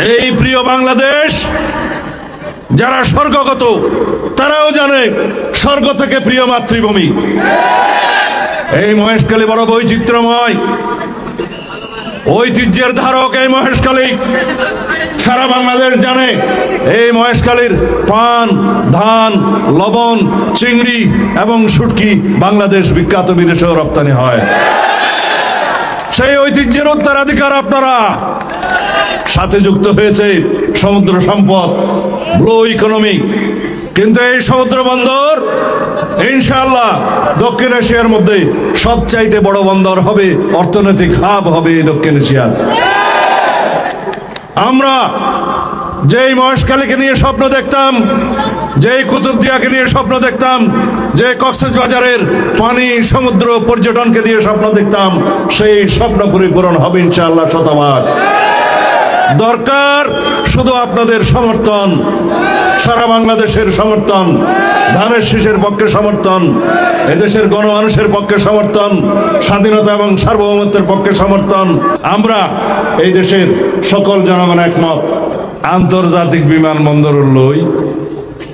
এই প্রিয় বাংলাদেশ যারা স্বর্গগত তারাও জানে স্বর্গ থেকে প্রিয় মাতৃভূমি। এই মহেশখালী বড় বৈচিত্র্যময়, ঐতিহ্যের ধারক এই মহেশখালী। সারা বাংলাদেশ জানে এই মহেশখালীর পান, ধান, লবণ, চিংড়ি এবং শুটকি বাংলাদেশ বিখ্যাত, বিদেশেও রপ্তানি হয়। সেই ঐতিহ্যের উত্তরাধিকার আপনারা। সাথে যুক্ত হয়েছে সমুদ্র সম্পদ, ব্লু ইকোনমি। কিন্তু এই সমুদ্র বন্দর ইনশাআল্লাহ দক্ষিণ এশিয়ার মধ্যে সবচাইতে বড় বন্দর হবে, অর্থনৈতিক হাব হবে দক্ষিণ এশিয়ার। আমরা যেই মহেশখালীকে নিয়ে স্বপ্ন দেখতাম, যেই কুতুবদিয়াকে নিয়ে স্বপ্ন দেখতাম, যে কক্সবাজারের পানি, সমুদ্র, পর্যটনকে দিয়ে স্বপ্ন দেখতাম, সেই স্বপ্ন পরিপূরণ হবে ইনশাআল্লাহ শতভাগ। দরকার শুধু আপনাদের সমর্থন, সারা বাংলাদেশের সমর্থন, ধানের শীষের পক্ষে সমর্থন, এদেশের গণমানুষের পক্ষে সমর্থন, স্বাধীনতা এবং সার্বভৌমত্বের পক্ষে সমর্থন। আমরা এই দেশের সকল জনগণ একমত। আন্তর্জাতিক বিমানবন্দর লই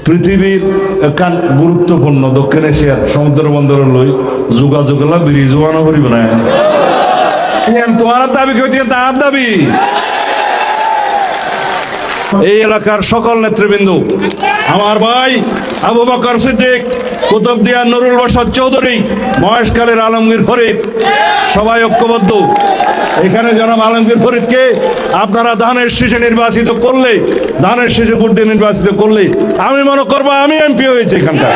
পৃথিবীর একখান গুরুত্বপূর্ণ দক্ষিণ এশিয়ার সমুদ্র বন্দর লই যোগাযোগ ব্রিজ বানানো করিব না। তোমার দাবি কেউ তার দাবি। এই এলাকার সকল নেতৃবৃন্দ, আমার ভাই আবু বকর সিদ্দিক, কুতুবদিয়া নুরুল বশর চৌধুরী, মহেশখালীর আলমগীর ফরিদ, সবাই ঐক্যবদ্ধ। এখানে জনাব আলমগীর ফরিদকে আপনারা ধানের শীষে নির্বাচিত করলে, ধানের শীষে ভোট দিয়ে নির্বাচিত করলে আমি মনে করবো আমি এমপি হয়েছি এখানকার।